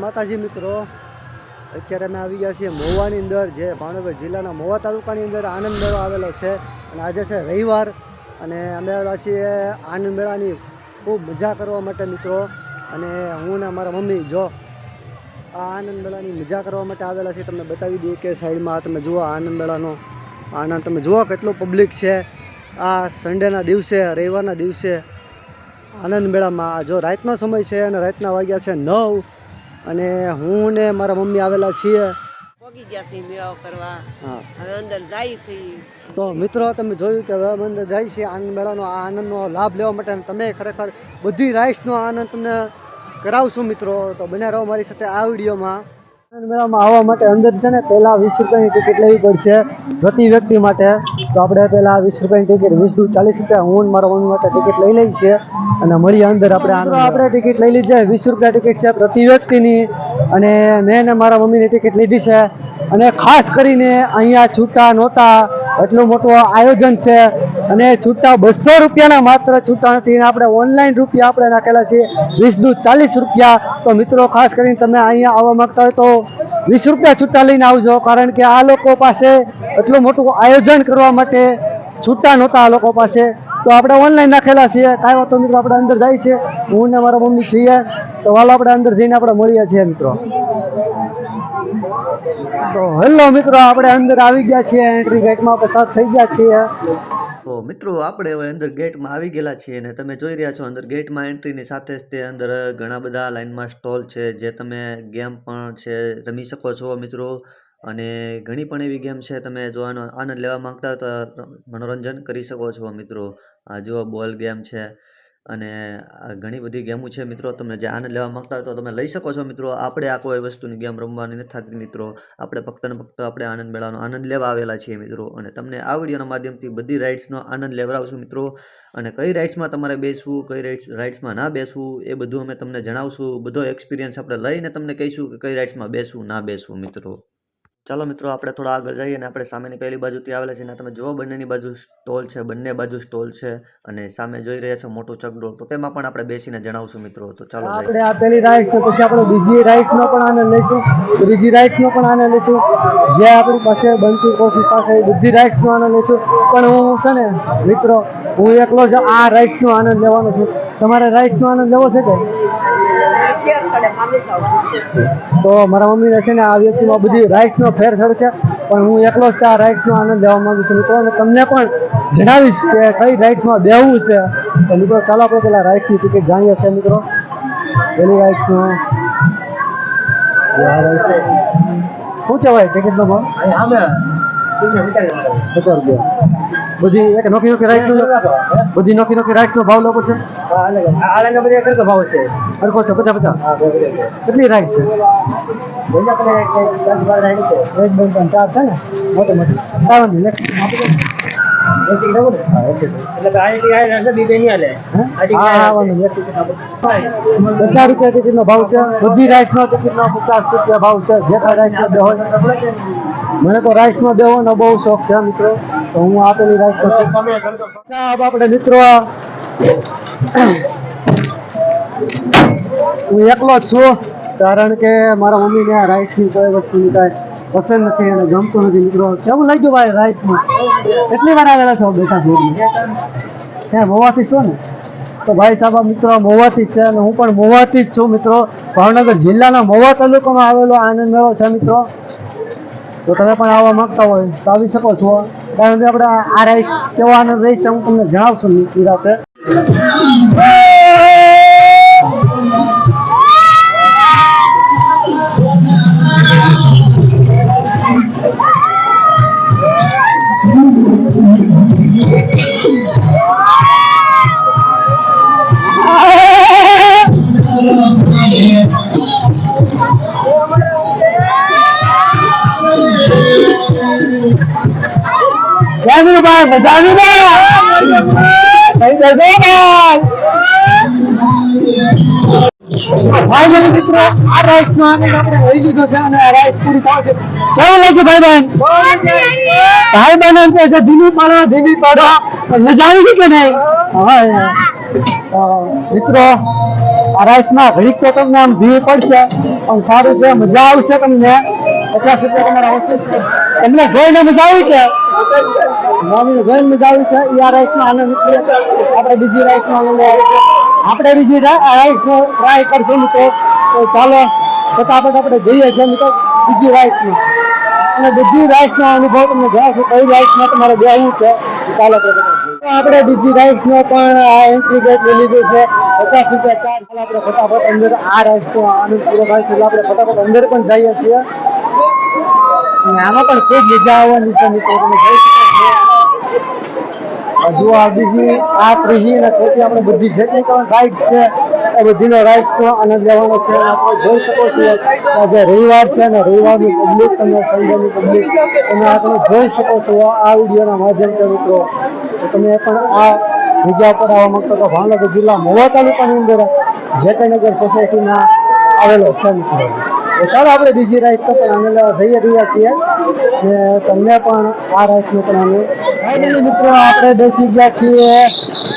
માતાજી મિત્રો, અત્યારે અમે આવી ગયા છીએ મહુવાની અંદર, જે ભાવનગર જિલ્લાના મહુવા તાલુકાની અંદર આનંદ મેળો આવેલો છે. અને આજે છે રવિવાર અને અમે આવેલા છીએ આનંદ મેળાની ખૂબ મજા કરવા માટે મિત્રો. અને હું ને મારા મમ્મી જો આ આનંદ મેળાની મજા કરવા માટે આવેલા છીએ. તમને બતાવી દઈએ કે સાઈડમાં તમે જુઓ આનંદ મેળાનો આનંદ, તમે જુઓ કેટલું પબ્લિક છે આ સન્ડેના દિવસે, રવિવારના દિવસે આનંદ મેળામાં. જો રાતનો સમય છે અને રાતના વાગ્યા છે 9 અને હું ને મારા મમ્મી આવેલા છીએ પોગી ગયા છે મેળો કરવા. હવે અંદર જાય છે. તો મિત્રો તમે જોયું કે હવે અંદર જાય છે આનંદ મેળાનો આ આનંદનો લાભ લેવા માટે. તમે ખરેખર બધી રાઈડ્સનો આનંદ તમને કરાવશું મિત્રો, તો બન્યા રહો મારી સાથે આ વિડીયોમાં. આનંદ મેળામાં આવવા માટે અંદર છે ને પહેલાં 20 રૂપિયાની ટિકિટ લેવી પડશે પ્રતિ વ્યક્તિ માટે. તો આપણે પહેલાં 20 રૂપિયાની ટિકિટ, 20 × 40 રૂપિયા હું મારા મમ્મી માટે ટિકિટ લઈ લઈએ છીએ અને મળીએ અંદર. આપણે ટિકિટ લઈ લીધી છે, 20 રૂપિયા ટિકિટ છે પ્રતિ વ્યક્તિની. અને મેં ને મારા મમ્મીની ટિકિટ લીધી છે. અને ખાસ કરીને અહીંયા છૂટા નહોતા, એટલું મોટું આયોજન છે. અને છૂટા 200 રૂપિયાના માત્ર છૂટા નથી, આપણે ઓનલાઈન રૂપિયા આપણે નાખેલા છે 20 × 40 રૂપિયા. તો મિત્રો ખાસ કરીને તમે અહીંયા આવવા માંગતા હોય તો 20 રૂપિયા છૂટા લઈને આવજો, કારણ કે આ લોકો પાસે એટલું મોટું આયોજન કરવા માટે છૂટા નહોતા આ લોકો પાસે. તો આપણે ઓનલાઈન નાખેલા છીએ. કાંઈ વાતો મિત્રો, આપણે અંદર જાય છે, હું ને મારા મમ્મી છીએ. તો વાલો આપણે અંદર જઈને આપણે મળીએ છીએ મિત્રો. તો હેલો મિત્રો, આપણે અંદર આવી ગયા છીએ, એન્ટ્રી ગેટમાં આપણે સાથ થઈ ગયા છીએ. તો મિત્રો આપણે હવે અંદર ગેટમાં આવી ગયેલા છીએ અને તમે જોઈ રહ્યા છો અંદર ગેટમાં એન્ટ્રીની સાથે જ તે અંદર ઘણા બધા લાઇનમાં સ્ટોલ છે, જે તમે ગેમ પણ છે રમી શકો છો મિત્રો. અને ઘણી પણ એવી ગેમ છે, તમે જો આનો આનંદ લેવા માંગતા હોય તો મનોરંજન કરી શકો છો મિત્રો. આ જો બોલ ગેમ છે અને ઘણી બધી ગેમો છે મિત્રો. તમે જે આનંદ લેવા માંગતા હોય તો તમે લઈ શકો છો મિત્રો. આપણે આ કોઈ વસ્તુની ગેમ રમવાની નથી થતી મિત્રો. આપણે ફક્ત ને ફક્ત આપણે આનંદ મેળાનો આનંદ લેવા આવેલા છીએ મિત્રો. અને તમને આ વિડીયોના માધ્યમથી બધી રાઇડ્સનો આનંદ લેવડાવશું મિત્રો. અને કઈ રાઇડ્સમાં તમારે બેસવું, કઈ રાઇડ્સમાં ના બેસવું, એ બધું અમે તમને જણાવશું. બધો એક્સપિરિયન્સ આપણે લઈને તમને કહીશું કે કઈ રાઇડ્સમાં બેસવું ના બેસવું મિત્રો. ચાલો મિત્રો, આપણે થોડા આગળ જઈએ અને આપણે સામેની પહેલી બાજુથી આવેલા છે. તમે જુઓ બંનેની બાજુ સ્ટોલ છે, બંને બાજુ સ્ટોલ છે. અને સામે જોઈ રહ્યા છો મોટું ચકડોળ, તો તેમાં પણ આપણે બેસીને જણાવશું મિત્રો. તો ચાલો આપણે આ પહેલી રાઈડ છે, પછી આપણે બીજી રાઈડનો પણ આનંદ લઈશું, ત્રીજી રાઈડનો પણ આનંદ લઈશું. જે આપણી પાસે બનતી કોશિશ પાસે બધી રાઈડ્સનો આનંદ લઈશું. પણ હું છે ને મિત્રો, હું એકલો જ આ રાઈડ્સનો આનંદ લેવાનો છું. તમારે રાઈડ્સનો આનંદ લેવો છે કે? તો મારા મમ્મીને છે ને આ વ્યક્તિમાં બધી રાઇડ્સનો ફેર છે, પણ હું એકલો જ આ રાઇડ્સનો આનંદ લેવા માંગુ છું મિત્રો. અને તમને પણ જણાવીશ કે કઈ રાઇડ્સમાં બેહવું છે. તો મિત્રો ચાલો આપણે પેલા રાઇડ્સની ટિકિટ જાણીએ છીએ મિત્રો. પેલી રાઇડ્સનો શું છે ભાઈ ટિકિટનો ભાવ? 50 રૂપિયા. બધી એક નોખી નોખી રાઈડ બધી નોખી નોખી રાઈડ નો ભાવ લોકો છે. ભાવ છે સરખો છે 50. કેટલી રાઈડ છે? 1 2 3 4 છે ને મોટી મોટી. 50 રૂપિયા ટિકિટ નો ભાવ છે. બધી રાઈડ નો ટિકિટ નો 50 રૂપિયા ભાવ છે. જે કઈ રાઈડ માં બેહો, મને તો રાઈડ માં બેહવાનો બહુ શોખ છે મિત્રો. તો હું આપેલી રાઈડ પર આપણે મિત્રો હું એકલો જ છું, કારણ કે મારા મમ્મીને આ રાઈડ્સની કોઈ વસ્તુની કાંઈ પસંદ નથી અને ગમતું નથી મિત્રો. કેવું લાગ્યું ભાઈ રાઈડ્સમાં? કેટલી વાર આવેલા છો બેઠા છો? ત્યાં મહુવાથી છો ને? તો ભાઈ સાહેબ મિત્રો મહુવાથી છે અને હું પણ મહુવાથી જ છું મિત્રો. ભાવનગર જિલ્લાના મહુવા તાલુકામાં આવેલો આનંદ મેળો છે મિત્રો. તો તમે પણ આવવા માંગતા હોય તો આવી શકો છો. કારણ કે આપણે આ રાઈડ કેવો આનંદ રહેશે હું તમને જણાવશું રાતે. મિત્રો આ રાઈડ નો આનંદ આપણે લઈ લીધો છે અને આ રાઈડ પૂરી થાય છે. કેવું લાગ્યું ભાઈ બહેન? ભાઈ બહેન એમ કહે છે ધીમી પાડો મજા આવી ગઈ કે નહીં? મિત્રો આ રાઈડ્સમાં ઘડીક તો તમને આમ ભીડ પડશે પણ સારું છે, મજા આવશે તમને. 50 રૂપિયા તમારા વસૂલ છે. તમને જોઈને મજા આવી કે મમ્મીને જોઈને મજા આવી છે એ આ રાઈડ્સમાં આનંદ નથી. આપણે બીજી રાઈડ્સમાં આનંદ આવે છે. આપણે બીજી રાઈડ્સનો ટ્રાય કરશું મિત્રો. તો ચાલો ફટાફટ આપણે જઈએ છીએ મિત્રો બીજી રાઈડ્સમાં, અને બધી રાઈડ્સનો અનુભવ તમને જણાવશું કઈ રાઈડ્સમાં તમારે બેસવું છે. ચાલો આપણે બીજી રાઈડ્સનો પણ આ એન્ટ્રી ગેટ લઈ લીધું છે. 50 રૂપિયા ચાર્જ. આપણે ફટાફટ અંદર આ રાઈડ્સનો આનંદ પૂરો થાય છે એટલે આપણે ફટાફટ અંદર પણ જઈએ છીએ. અને આમાં પણ ખૂબ મજા આવવાની છે મિત્રો. તમે જોઈ શકો છો હજુ આ બીજી આ ત્રીજી અને ચોથી આપણે બધી જેટલી પણ રાઈડ્સ છે એ બધીનો રાઈડ્સનો આનંદ લેવાનો છે. આપણે જોઈ શકો છો આજે રવિવાર છે અને રવિવારની પબ્લિક તમે સન્ડેની પબ્લિક તમે આપણે જોઈ શકો છો આ વિડીયોના માધ્યમથી મિત્રો. તો તમે પણ આ જગ્યા પર આવવા માંગતો તો ભાવનગર જિલ્લા મહુવા તાલુકાની અંદર જેતનગર સોસાયટીમાં આવેલો છે મિત્રો. તો ચાલો આપણે બીજી રાઈડ તો પણ આનંદ લેવા જઈ રહ્યા છીએ ને તમને પણ આ રાઈડનો પણ આનંદ. ફાઇનલી મિત્રો આપણે બેસી ગયા છીએ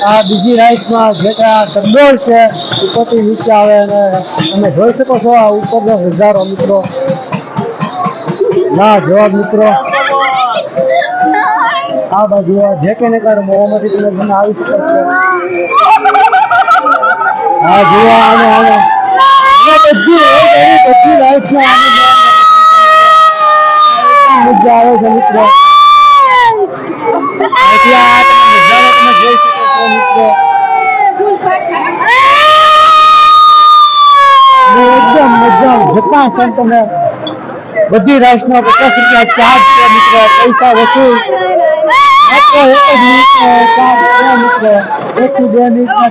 આ બીજી રાઈડમાં, જે કે આ ચકડોળ છે ઉપરથી નીચે આવે અને તમે જોઈ શકો છો આ ઉપરનો નજારો મિત્રો. ના જવાબ મિત્રો આ બાજુ જે કે નગર મોહમ્મદી તમે આવી શકો છો. હા જોવા અને આને બધી રાઈડમાં મજા આવે છે મિત્રો. એકદમ મજા જતા છે તમે બધી રાઈડ્સનો 50 રૂપિયા ચાર્જ છે મિત્રો. પૈસા વસૂલ માત્ર એક જ મિનિટનો ચાર્જ છે મિત્રો. 1 થી 2 મિનિટના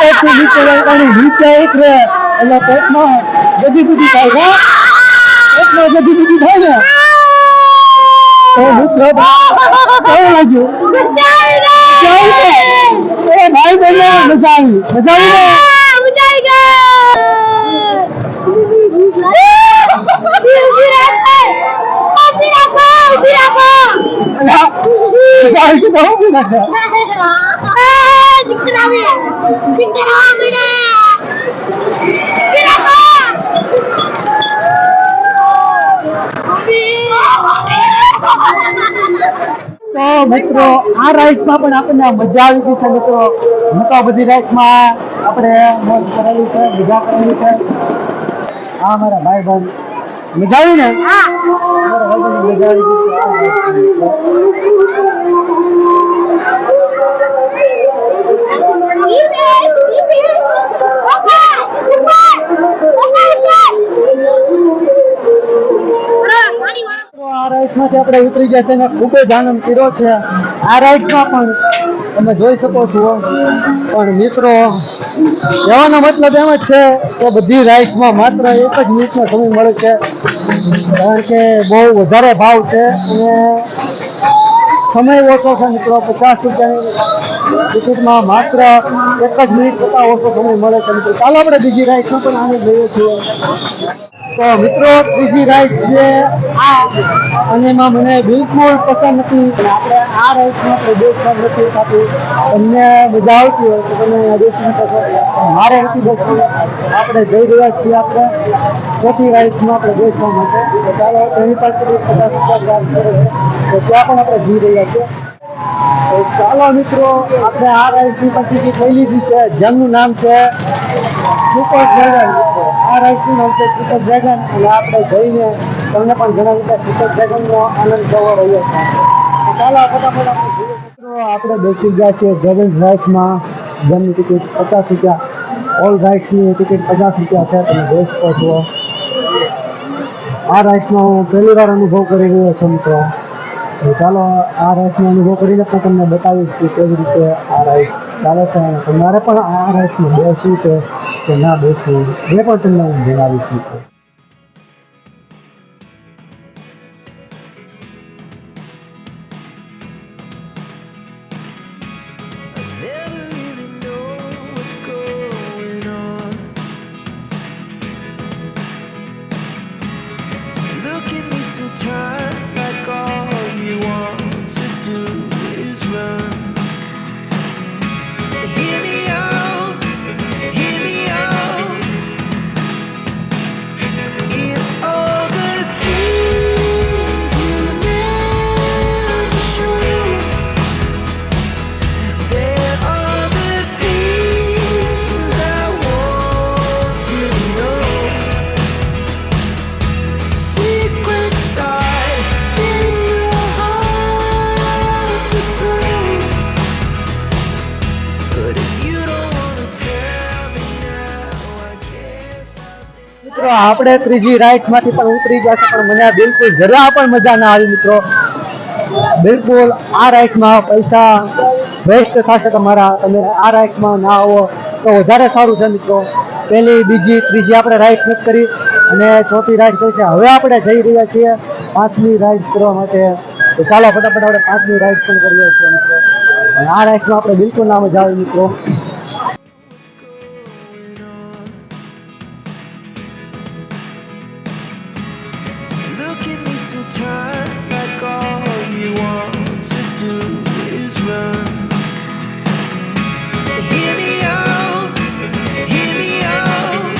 ચાર્જમાં નીચે ઉતરે એટલે પેટમાં બધી થાય પેટમાં બધી થાય ને તો મિત્રો કેવું લાગ્યું? ભાઈ બહેનો મજા આવી તો મિત્રો આ રાઈડ્સમાં પણ આપણને મજા આવી ગઈ છે મિત્રો. હું તો બધી રાઈડ્સમાં આપણે મોજ કરેલી છે, મજા કરેલી છે. હા મારા ભાઈ બહેન મજા આવી ને? મારા ભાઈ બહેન મજા આવી ગઈ આ રાઈડ્સમાંથી આપણે ઉતરી ગયા છે અને ખૂબ જ આનંદ કર્યો છે. આ રાઈડ્સમાં પણ તમે જોઈ શકો છો. પણ મિત્રો કહેવાનો મતલબ એમ જ છે કે બધી રાઈડ્સમાં માત્ર 1 જ મિનિટનો સમય મળે છે, કારણ કે બહુ વધારે ભાવ છે અને સમય ઓછો છે મિત્રો. 50 રૂપિયાની ટિકિટમાં માત્ર 1 જ મિનિટ કરતાં ઓછો સમય મળે છે મિત્રો. ચાલો આપણે બીજી રાઈડનો પણ આનંદ લઈએ છીએ. તો મિત્રો ત્રીજી રાઈડ છે આ, અને એમાં મને બિલકુલ પસંદ નથી. આપણે આ રાઈડમાં આપણે બેસવાનું નથી થતું. તમને મજા આવતી હોય તો તમે બેસી શકો છો, મારે નથી બેસવું. આપણે જઈ રહ્યા છીએ આપણે ચોથી રાઈડમાં આપણે બેસવા માટે. તો ચાલો એની પાસે 50 રૂપિયા ચાર્જ કરે છે તો ત્યાં પણ આપણે જઈ રહ્યા છીએ. તો ચાલો મિત્રો આપણે આ રાઈડની પણ ટિકિટ લઈ લીધી છે, જેમનું નામ છે સુપર ડ્રેગન. આ રાઈડનું નામ છે સુપર ડ્રેગન અને આપણે જઈને તમને પણ જણાવ્યું કે સુપર ડ્રેગનનો આનંદ કેવો રહ્યો છે. તો ચાલો ફટાફટ આપણે જોઈએ. મિત્રો આપણે બેસી ગયા છીએ ડ્રેગન રાઈડ્સમાં, જેમની ટિકિટ 50 રૂપિયા. ઓલ રાઈડ્સની ટિકિટ 50 રૂપિયા છે. તમે જોઈ શકો છો આ રાઈડ્સનો હું પહેલી વાર અનુભવ કરી રહ્યો છું મિત્રો. તો ચાલો આ રાઈડ્સનો અનુભવ કરીને પણ તમને બતાવીશ કેવી રીતે આ રાઈડ્સ ચાલે છે અને તમારે પણ આ રાઈડ્સમાં બેસવું છે કે ના બેસવું એ પણ તમને હું જણાવીશ મિત્રો. Never really know what's going on. Look at me sometimes like all you want to do is run. મિત્રો આપણે ત્રીજી રાઈડ માંથી પણ ઉતરી ગયા છે, પણ મને બિલકુલ જરા પણ મજા ના આવી મિત્રો. બિલકુલ આ રાઈડમાં પૈસા વેસ્ટ થશે તમારા. તમે આ રાઈડમાં ના આવો તો વધારે સારું છે મિત્રો. પહેલી, બીજી, ત્રીજી આપણે રાઈડ નથી કરી અને ચોથી રાઈડ કરી છે. હવે આપણે જઈ રહ્યા છીએ પાંચમી રાઈડ કરવા માટે. તો ચાલો ફટાફટ આપણે પાંચમી રાઈડ પણ કરીએ છીએ મિત્રો. અને આ રાઈડમાં આપણે બિલકુલ ના મજા આવે મિત્રો. Look at me sometimes like all you want to do is run. Hear me out, hear me out.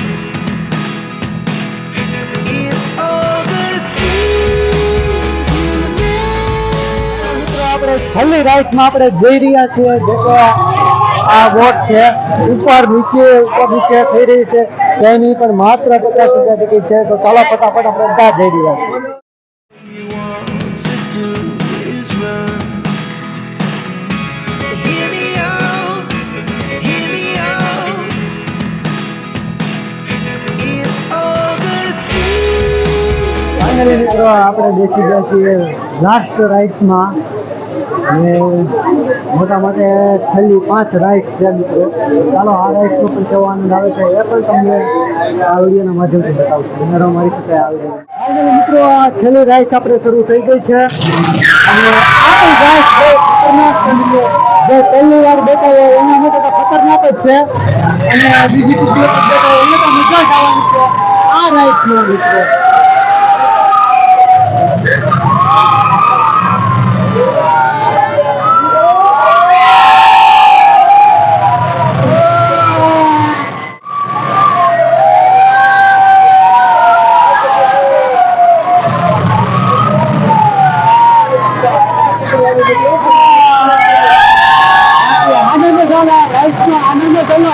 It's all the things you know. મિત્રો આપણે છેલ્લી રાઈડમાં આપણે જઈ રહ્યા છીએ. જેકો આ બોટ છે, ઉપર નીચે થઈ રહી છે. તેની પણ માત્ર 50 રૂપિયા ટિકિટ છે. તો ચાલો ફટાફટ આપણે બધા જઈ રહ્યા છીએ. You want to do is run. Hear me out, hear me out. It's all the things. Finally મિત્રો આપણે બેસી ગયા છીએ લાસ્ટ રાઇડ્સમાં. અને મોટા માટે છેલ્લી 5 રાઇડ્સ છે મિત્રો. ચાલો આ રાઇડ્સનો પણ કેવો આનંદ આવે છે એ પણ તમને આ વિડીયોના માધ્યમથી બતાવશું. તમારો મારી સાથે આ વિડીયો. ફાઇનલી મિત્રો આ છેલ્લી રાઇડ્સ આપણે શરૂ થઈ ગઈ છે. અને આ પણ રાઇડ્સ બહુ ખતરનાક છે મિત્રો. જે પહેલી વાર બેઠા હોય એના માટે તો ખતરનાક જ છે, અને બીજી ત્રીજી વખત બેઠા હોય એને તો મજા જ આવવાની છે આ રાઇડ્સમાં મિત્રો. આનંદ झाला राईड्सનો आनंद झाला.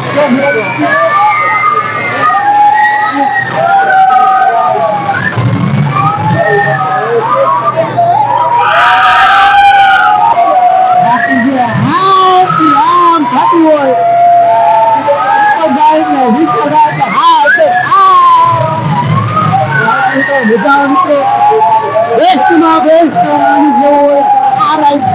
આમ થતું હોય બધા મિત્રો બેસ્ટમાં બેસ્ટ જેવો હોય આ રાઈડ.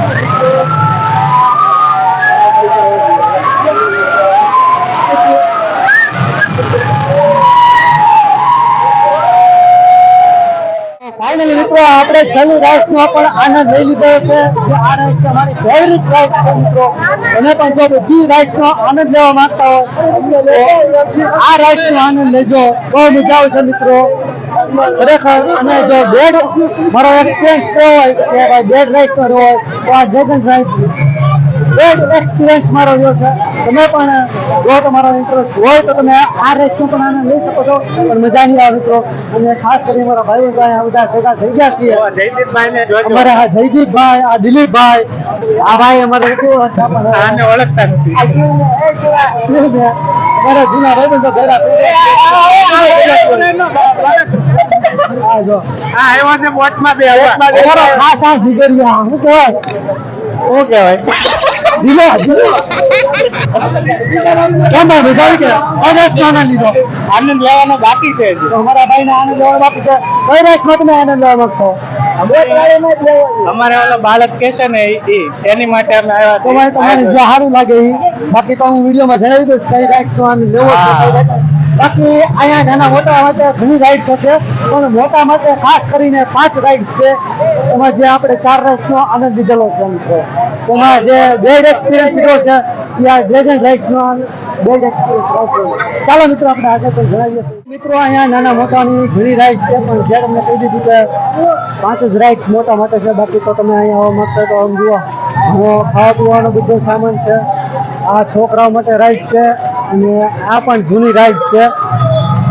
ફાઇનલી મિત્રો આપણે છેલ્લી રાઈડનો પણ આનંદ લઈ લીધો છે. જે આ રાઈડ છે અમારી ફેવરિટ રાઈડ છે મિત્રો. તમે પણ જો બધી રાઈડનો આનંદ લેવા માંગતા હોય તો આ રાઈડનો આનંદ લેજો. બહુ મજા આવશે મિત્રો ખરેખર. અને જો બેડ મારો એક્સપિરિયન્સ કેવો હોય કે ભાઈ બેડ રાઈડ પર હોય તો આ ડ્રેગન રાઈડ બેડ એક્સપિરિયન્સ મારો રહ્યો છે. તમે પણ જો તમારો ઇન્ટરેસ્ટ હોય તો તમે આ રાઈડનો પણ આનંદ લઈ શકો છો. પણ મજા નહીં આવે મિત્રો. અને ખાસ કરીને મારા ભાઈ આ બધા ભેગા થઈ ગયા છીએ. અમારે આ જયદીપભાઈ, આ દિલીપભાઈ, આ ભાઈ અમારે કેવો ઓળખતા નથી. અમારા જૂના ભાઈબંધો ભેગા થઈ ગયા. ખાસ આ જીગરિયા શું કહેવાય આનંદ લેવાનો બાકી છે. અમારા ભાઈ ને આનંદ લેવાનો બાકી છે. કઈ રાઈડમાં તમે આનંદ લેવા માંગશો? અમારે ઓલો બાળક કે છે ને એની માટે અમે આવ્યા તમારે તમારે જે સારું લાગે એ. બાકી તો હું વિડીયોમાં જણાવી દઈશ કઈ રાઈડ નો આનંદ લેવો છે. બાકી અહીંયા નાના મોટા માટે ઘણી રાઈડ છે, પણ મોટા માટે ખાસ કરીને 5 રાઈડ છે. એમાં જે આપણે 4 રાઈડ નો આનંદ લીધેલો છે મિત્રો. તેમાં જે બેડ એક્સપિરિયન્સ લીધો છે એ આ ડ્રેગન રાઈડ નો બેડ એક્સપિરિયન્સ. ચાલો મિત્રો આપણે આગળ પણ જણાવીએ. મિત્રો અહીંયા નાના મોટાની ઘણી રાઈડ છે, પણ જે તમને કહી દીધું કે 5 જ રાઈડ મોટા માટે છે. બાકી તો તમે અહીંયા આવવા માંગતા તો આમ જુઓ ખાવા પીવાનો બધો સામાન છે. આ છોકરાઓ માટે રાઈડ છે, અને આ પણ જૂની રાઈડ છે.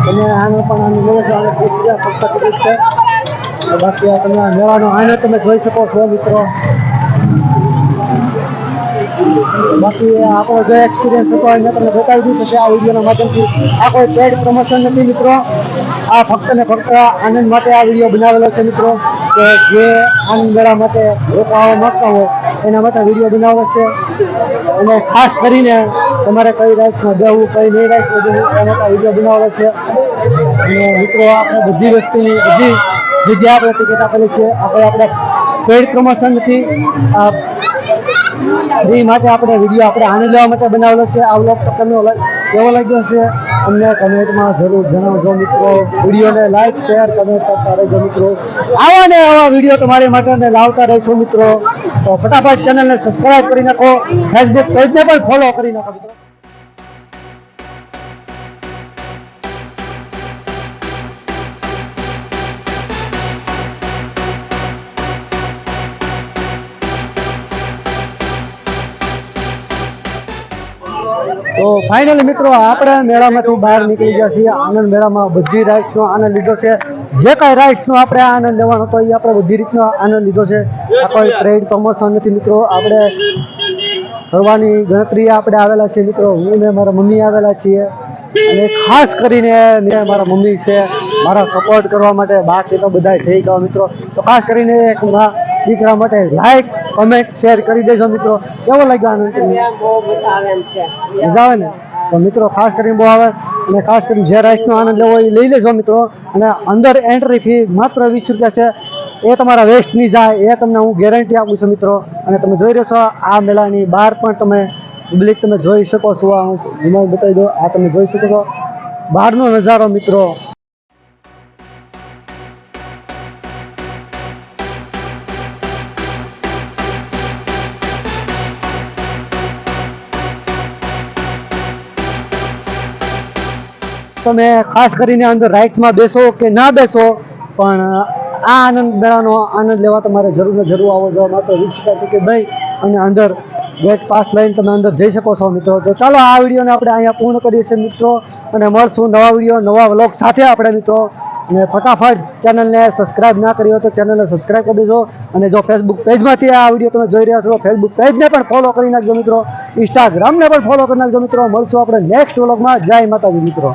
તમે આનો પણ આનંદ લેવો છો. આને 30 રૂપિયા ફક્ત ટિકિટ છે. બાકી આ તમે મેળાનો આનંદ તમે જોઈ શકો છો મિત્રો. બાકી આપણો જે એક્સપિરિયન્સ હતો એને તમને બતાવી દીધું છે આ વિડીયોના માધ્યમથી. આ કોઈ પેડ પ્રમોશન નથી મિત્રો. આ ફક્ત ને ફક્ત આનંદ માટે આ વિડીયો બનાવેલો છે મિત્રો. કે જે આનંદ મેળા માટે લોકો આવવા માંગતા હોય એના માટે વિડીયો બનાવેલો છે. અને ખાસ કરીને તમારે કઈ રાઈડ્સમાં જવું, કઈ નહીં રાઈડ્સમાં જવું એના માટે વિડીયો બનાવેલો છે. અને મિત્રો આપણે બધી વસ્તુની બધી જગ્યાએ આપણે ટિકિટ આપેલી છે. આપણે આપણા પેઇડ પ્રમોશનથી ફ્રી માટે આપણે વિડીયો આપણે આનંદ લેવા માટે બનાવેલો છે. આ વ્લોગ તમને કેવો લાગ્યો છે અમને કમેન્ટમાં જરૂર જણાવજો મિત્રો. વિડીયોને લાઈક શેર કમેન્ટ કરતા રહેજો મિત્રો. આવા ને આવા વિડીયો તમારી માટે લાવતા રહીશું મિત્રો. તો ફટાફટ ચેનલને સબસ્ક્રાઇબ કરી નાખો, ફેસબુક પેજને પણ ફોલો કરી નાખો મિત્રો. તો ફાઇનલી મિત્રો આપણે મેળામાંથી બહાર નીકળી ગયા છીએ. આનંદ મેળામાં બધી રાઇડ્સનો આનંદ લીધો છે. જે કાંઈ રાઇડ્સનો આપણે આનંદ લેવાનો હતો એ આપણે બધી રીતનો આનંદ લીધો છે. આ કોઈ ટ્રેડ પ્રમોશન નથી મિત્રો. આપણે ફરવાની ગણતરીએ આપણે આવેલા છીએ મિત્રો. હું ને મારા મમ્મી આવેલા છીએ અને ખાસ કરીને મારા મમ્મી છે મારા સપોર્ટ કરવા માટે. બાકી તો બધા થઈ ગયા મિત્રો. તો ખાસ કરીને એક દીકરા માટે લાઈક કમેન્ટ શેર કરી દેજો મિત્રો. કેવો લાગ્યો આનંદ? બહુ મજા આવે એમ છે. મજા આવે ને? તો મિત્રો ખાસ કરીને બહુ આવે. અને ખાસ કરીને જે રાઈડનો આનંદ લેવો હોય એ લઈ લેજો મિત્રો. અને અંદર એન્ટ્રી ફી માત્ર 20 રૂપિયા છે. એ તમારા વેસ્ટ નહીં જાય એ તમને હું ગેરંટી આપું છું મિત્રો. અને તમે જોઈ રહ્યો છો આ મેળાની બહાર પણ તમે પબ્લિક તમે જોઈ શકો છો. આ હું ઘુમાવી બતાવી દઉં. આ તમે જોઈ શકો છો બહારનો નજારો મિત્રો. તમે ખાસ કરીને અંદર રાઇડ્સમાં બેસો કે ના બેસો પણ આ આનંદ મેળાનો આનંદ લેવા તમારે જરૂર ને જરૂર આવો જો. માત્ર 20 રૂપિયા ટિકિટ દઈ અને અંદર ગેટ પાસ લઈને તમે અંદર જઈ શકો છો મિત્રો. તો ચાલો આ વિડીયોને આપણે અહીંયા પૂર્ણ કરીએ છીએ મિત્રો. અને મળશું નવા વિડીયો નવા વ્લોગ સાથે આપણે મિત્રો. અને ફટાફટ ચેનલને સબસ્ક્રાઇબ ના કરી હોય તો ચેનલને સબસ્ક્રાઇબ કરી દેજો. અને જો ફેસબુક પેજમાંથી આ વિડીયો તમે જોઈ રહ્યા છો તો ફેસબુક પેજને પણ ફોલો કરી નાખજો મિત્રો. ઇન્સ્ટાગ્રામને પણ ફોલો કરી નાખજો મિત્રો. મળશું આપણે નેક્સ્ટ વ્લોગમાં. જય માતાજી મિત્રો.